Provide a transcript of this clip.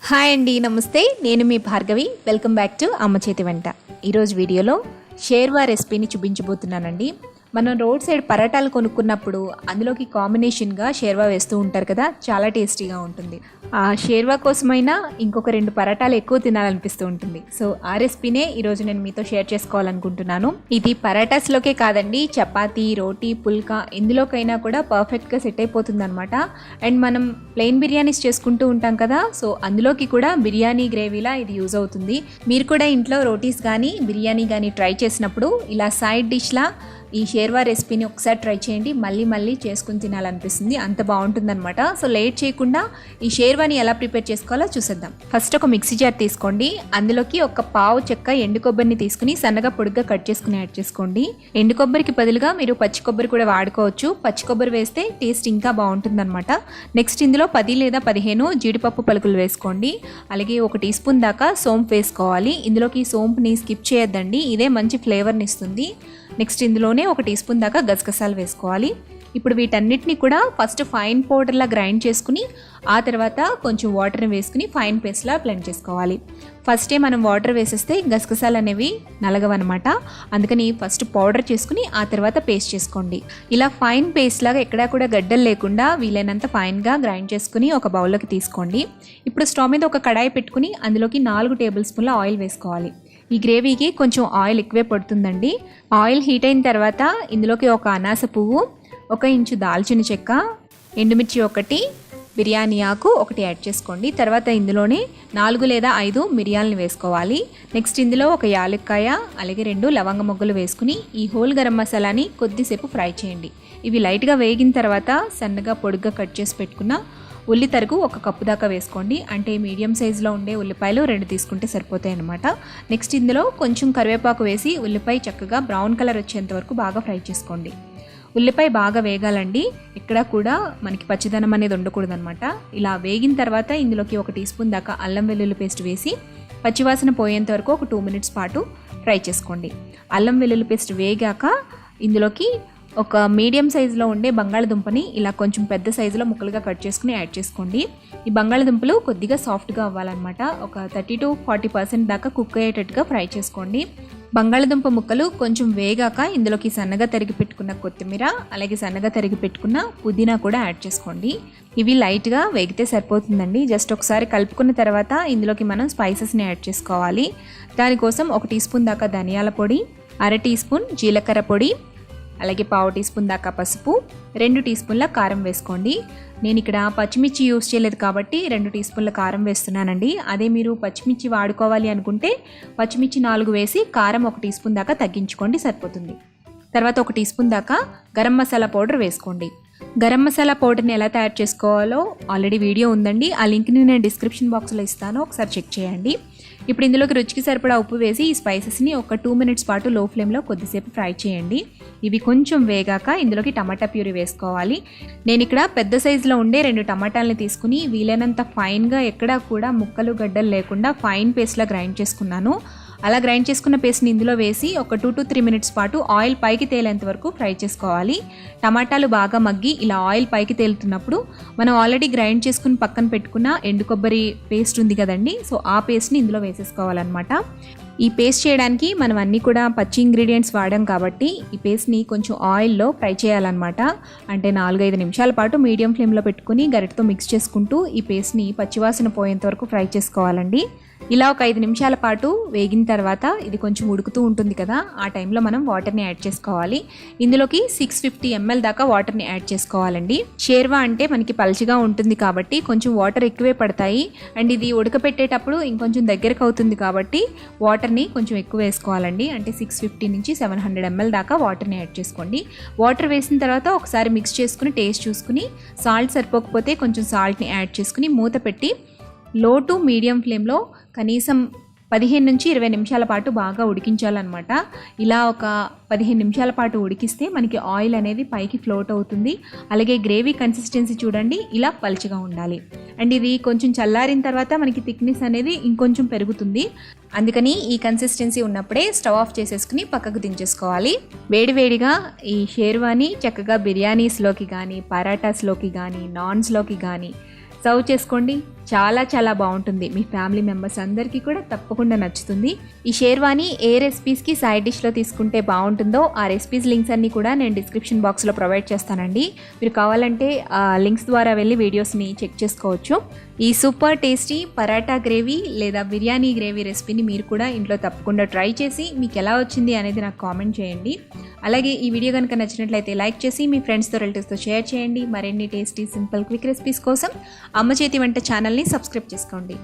Hi అండి, నమస్తే. నేను మీ భార్గవి. వెల్కమ్ బ్యాక్ టు అమ్మ చేతి వంట. ఈరోజు వీడియోలో షేర్వా రెసిపీని చూపించబోతున్నానండి. మనం రోడ్ సైడ్ పరాటాలు కొనుక్కున్నప్పుడు అందులోకి కాంబినేషన్గా షేర్వా వేస్తూ ఉంటారు కదా, చాలా టేస్టీగా ఉంటుంది. ఆ షేర్వా కోసమైనా ఇంకొక 2 పరాటాలు ఎక్కువ తినాలనిపిస్తూ ఉంటుంది. సో ఆ రెసిపీనే ఈరోజు నేను మీతో షేర్ చేసుకోవాలనుకుంటున్నాను. ఇది పరాటాస్లోకే కాదండి, చపాతీ, రోటీ, పుల్కా ఎందులోకైనా కూడా పర్ఫెక్ట్గా సెట్ అయిపోతుంది అనమాట. అండ్ మనం ప్లెయిన్ బిర్యానీస్ చేసుకుంటూ ఉంటాం కదా, సో అందులోకి కూడా బిర్యానీ గ్రేవీలా ఇది యూజ్ అవుతుంది. మీరు కూడా ఇంట్లో రోటీస్ కానీ బిర్యానీ కానీ ట్రై చేసినప్పుడు ఇలా సైడ్ డిష్లా ఈ షేర్వా రెసిపీని ఒకసారి ట్రై చేయండి. మళ్ళీ చేసుకుని తినాలనిపిస్తుంది, అంత బాగుంటుందన్నమాట. సో లేట్ చేయకుండా ఈ షేర్వాని ఎలా ప్రిపేర్ చేసుకోవాలో చూసేద్దాం. ఫస్ట్ ఒక మిక్సీ జార్ తీసుకోండి. అందులోకి ఒక పావు చెక్క ఎండు కొబ్బరిని తీసుకుని సన్నగా పొడిగా కట్ చేసుకుని యాడ్ చేసుకోండి. ఎండు కొబ్బరికి బదులుగా మీరు పచ్చి కొబ్బరి కూడా వాడుకోవచ్చు. పచ్చి కొబ్బరి వేస్తే టేస్ట్ ఇంకా బాగుంటుందన్నమాట. నెక్స్ట్ ఇందులో 10 లేదా 15 జీడిపప్పు పలుకులు వేసుకోండి. అలాగే 1 టీ స్పూన్ దాకా సోంపు వేసుకోవాలి. ఇందులోకి సోంపుని స్కిప్ చేయొద్దండి, ఇదే మంచి ఫ్లేవర్ని ఇస్తుంది. నెక్స్ట్ ఇందులోనే 1 టీ స్పూన్ దాకా గసగసాలు వేసుకోవాలి. ఇప్పుడు వీటన్నిటిని కూడా ఫస్ట్ ఫైన్ పౌడర్లా గ్రైండ్ చేసుకుని ఆ తర్వాత కొంచెం వాటర్ని వేసుకుని ఫైన్ పేస్ట్లా బ్లెండ్ చేసుకోవాలి. ఫస్టే మనం వాటర్ వేసేస్తే గసగసాలు అనేవి నలగవన్నమాట. అందుకని ఫస్ట్ పౌడర్ చేసుకుని ఆ తర్వాత పేస్ట్ చేసుకోండి. ఇలా ఫైన్ పేస్ట్ లాగా ఎక్కడా కూడా గడ్డలు లేకుండా వీలైనంత ఫైన్గా గ్రైండ్ చేసుకుని ఒక బౌల్లోకి తీసుకోండి. ఇప్పుడు స్టవ్ మీద ఒక కడాయి పెట్టుకుని అందులోకి 4 టేబుల్ స్పూన్ల ఆయిల్ వేసుకోవాలి. ఈ గ్రేవీకి కొంచెం ఆయిల్ ఎక్కువే పడుతుందండి. ఆయిల్ హీట్ అయిన తర్వాత ఇందులోకి ఒక అనాస పువ్వు, 1 ఇంచు దాల్చిన చెక్క, ఎండుమిర్చి 1, బిర్యానీ ఆకు 1 యాడ్ చేసుకోండి. తర్వాత ఇందులోనే 4 లేదా 5 మిరియాలను వేసుకోవాలి. నెక్స్ట్ ఇందులో 1 యాలక్కాయ, అలాగే 2 లవంగ మొగ్గలు వేసుకుని ఈ హోల్ గరం మసాలాని కొద్దిసేపు ఫ్రై చేయండి. ఇవి లైట్గా వేగిన తర్వాత సన్నగా పొడిగా కట్ చేసి పెట్టుకున్న ఉల్లి తరుగు 1 కప్పు దాకా వేసుకోండి. అంటే మీడియం సైజులో ఉండే ఉల్లిపాయలు 2 తీసుకుంటే సరిపోతాయి అన్నమాట. నెక్స్ట్ ఇందులో కొంచెం కరివేపాకు వేసి ఉల్లిపాయ చక్కగా బ్రౌన్ కలర్ వచ్చేంత వరకు బాగా ఫ్రై చేసుకోండి. ఉల్లిపాయ బాగా వేగాలండి, ఎక్కడా కూడా మనకి పచ్చిదనం అనేది ఉండకూడదు అనమాట. ఇలా వేగిన తర్వాత ఇందులోకి 1 టీ స్పూన్ దాకా అల్లం వెల్లుల్లి పేస్ట్ వేసి పచ్చివాసన పోయేంత వరకు ఒక 2 మినిట్స్ పాటు ఫ్రై చేసుకోండి. అల్లం వెల్లుల్లి పేస్ట్ వేగాక ఇందులోకి ఒక మీడియం సైజులో ఉండే బంగాళదుంపని ఇలా కొంచెం పెద్ద సైజులో ముక్కలుగా కట్ చేసుకుని యాడ్ చేసుకోండి. ఈ బంగాళదుంపలు కొద్దిగా సాఫ్ట్గా అవ్వాలన్నమాట. ఒక 30 to 40% దాకా కుక్ అయ్యేటట్టుగా ఫ్రై చేసుకోండి. బంగాళదుంప ముక్కలు కొంచెం వేగాక ఇందులోకి సన్నగా తరిగి పెట్టుకున్న కొత్తిమీర, అలాగే సన్నగా తరిగి పెట్టుకున్న పుదీనా కూడా యాడ్ చేసుకోండి. ఇవి లైట్గా వేగితే సరిపోతుందండి. జస్ట్ ఒకసారి కలుపుకున్న తర్వాత ఇందులోకి మనం స్పైసెస్ని యాడ్ చేసుకోవాలి. దానికోసం 1 టీ స్పూన్ దాకా ధనియాల పొడి, 1/2 టీ స్పూన్ జీలకర్ర పొడి, అలాగే 1/2 టీ స్పూన్ దాకా పసుపు, 2 టీ స్పూన్ల కారం వేసుకోండి. నేను ఇక్కడ పచ్చిమిర్చి యూస్ చేయలేదు కాబట్టి 2 టీ స్పూన్ల కారం వేస్తున్నానండి. అదే మీరు పచ్చిమిర్చి వాడుకోవాలి అనుకుంటే పచ్చిమిర్చి 4 వేసి కారం 1 టీ స్పూన్ దాకా తగ్గించుకోండి, సరిపోతుంది. తర్వాత 1 టీ స్పూన్ దాకా గరం మసాలా పౌడర్ వేసుకోండి. గరం మసాలా పౌడర్ని ఎలా తయారు చేసుకోవాలో ఆల్రెడీ వీడియో ఉందండి, ఆ లింక్ని నేను డిస్క్రిప్షన్ బాక్స్లో ఇస్తాను, ఒకసారి చెక్ చేయండి. ఇప్పుడు ఇందులోకి రుచికి సరిపడా ఉప్పు వేసి ఈ స్పైసెస్ని ఒక 2 మినిట్స్ పాటు లో ఫ్లేమ్లో కొద్దిసేపు ఫ్రై చేయండి. ఇవి కొంచెం వేగాక ఇందులోకి టమాటా ప్యూరీ వేసుకోవాలి. నేను ఇక్కడ పెద్ద సైజులో ఉండే 2 టమాటాలని తీసుకుని వీలైనంత ఫైన్గా ఎక్కడా కూడా ముక్కలు గడ్డలు లేకుండా ఫైన్ పేస్ట్లా గ్రైండ్ చేసుకున్నాను. అలా గ్రైండ్ చేసుకున్న పేస్ట్ని ఇందులో వేసి ఒక 2 to 3 మినిట్స్ పాటు ఆయిల్ పైకి తేలేంత వరకు ఫ్రై చేసుకోవాలి. టమాటాలు బాగా మగ్గి ఇలా ఆయిల్ పైకి తేలుతున్నప్పుడు మనం ఆల్రెడీ గ్రైండ్ చేసుకుని పక్కన పెట్టుకున్న ఎండు కొబ్బరి పేస్ట్ ఉంది కదండి, సో ఆ పేస్ట్ని ఇందులో వేసేసుకోవాలన్నమాట. ఈ పేస్ట్ చేయడానికి మనం అన్నీ కూడా పచ్చి ఇంగ్రీడియంట్స్ వాడాం కాబట్టి ఈ పేస్ట్ని కొంచెం ఆయిల్లో ఫ్రై చేయాలన్నమాట. అంటే 4-5 నిమిషాల పాటు మీడియం ఫ్లేమ్లో పెట్టుకుని గరిటతో మిక్స్ చేసుకుంటూ ఈ పేస్ట్ని పచ్చివాసన పోయేంత వరకు ఫ్రై చేసుకోవాలండి. ఇలా ఒక 5 నిమిషాల పాటు వేగిన తర్వాత ఇది కొంచెం ఉడుకుతూ ఉంటుంది కదా, ఆ టైంలో మనం వాటర్ని యాడ్ చేసుకోవాలి. ఇందులోకి 650 ml దాకా వాటర్ని యాడ్ చేసుకోవాలండి. షేర్వా అంటే మనకి పల్చగా ఉంటుంది కాబట్టి కొంచెం వాటర్ ఎక్కువే పడతాయి. అండ్ ఇది ఉడకపెట్టేటప్పుడు ఇంకొంచెం దగ్గరకు అవుతుంది కాబట్టి వాటర్ని కొంచెం ఎక్కువ వేసుకోవాలండి. అంటే 650 నుంచి 700 ml దాకా వాటర్ని యాడ్ చేసుకోండి. వాటర్ వేసిన తర్వాత ఒకసారి మిక్స్ చేసుకుని టేస్ట్ చూసుకుని సాల్ట్ సరిపోకపోతే కొంచెం సాల్ట్ని యాడ్ చేసుకుని మూత పెట్టి లో టు మీడియం ఫ్లేమ్లో కనీసం 15 నుంచి 20 నిమిషాల పాటు బాగా ఉడికించాలన్నమాట. ఇలా ఒక 15 నిమిషాల పాటు ఉడికిస్తే మనకి ఆయిల్ అనేది పైకి ఫ్లోట్ అవుతుంది. అలాగే గ్రేవీ కన్సిస్టెన్సీ చూడండి, ఇలా పలుచగా ఉండాలి. అండ్ ఇది కొంచెం చల్లారిన తర్వాత మనకి థిక్నెస్ అనేది ఇంకొంచెం పెరుగుతుంది. అందుకని ఈ కన్సిస్టెన్సీ ఉన్నప్పుడే స్టవ్ ఆఫ్ చేసేసుకుని పక్కకు దించేసుకోవాలి. వేడివేడిగా ఈ షేర్వాని చక్కగా బిర్యానీస్లోకి కానీ, పరాటాస్లోకి కానీ, నాన్స్లోకి కానీ సర్వ్ చేసుకోండి. చాలా చాలా బాగుంటుంది. మీ ఫ్యామిలీ మెంబర్స్ అందరికీ కూడా తప్పకుండా నచ్చుతుంది. ఈ షేర్వాని ఏ రెసిపీస్కి సైడ్ డిష్లో తీసుకుంటే బాగుంటుందో ఆ రెసిపీస్ లింక్స్ అన్నీ కూడా నేను డిస్క్రిప్షన్ బాక్స్లో ప్రొవైడ్ చేస్తానండి. మీరు కావాలంటే ఆ లింక్స్ ద్వారా వెళ్ళి వీడియోస్ని చెక్ చేసుకోవచ్చు. ఈ సూపర్ టేస్టీ పరాటా గ్రేవీ లేదా బిర్యానీ గ్రేవీ రెసిపీని మీరు కూడా ఇంట్లో తప్పకుండా ట్రై చేసి మీకు ఎలా వచ్చింది అనేది నాకు కామెంట్ చేయండి. అలాగే ఈ వీడియో కనుక నచ్చినట్లయితే లైక్ చేసి మీ ఫ్రెండ్స్తో రిలేటివ్స్తో షేర్ చేయండి. మరిన్ని టేస్టీ సింపుల్ క్విక్ రెసిపీస్ కోసం అమ్మ చేతి వంట ఛానల్ని సబ్స్క్రైబ్ చేసుకోండి.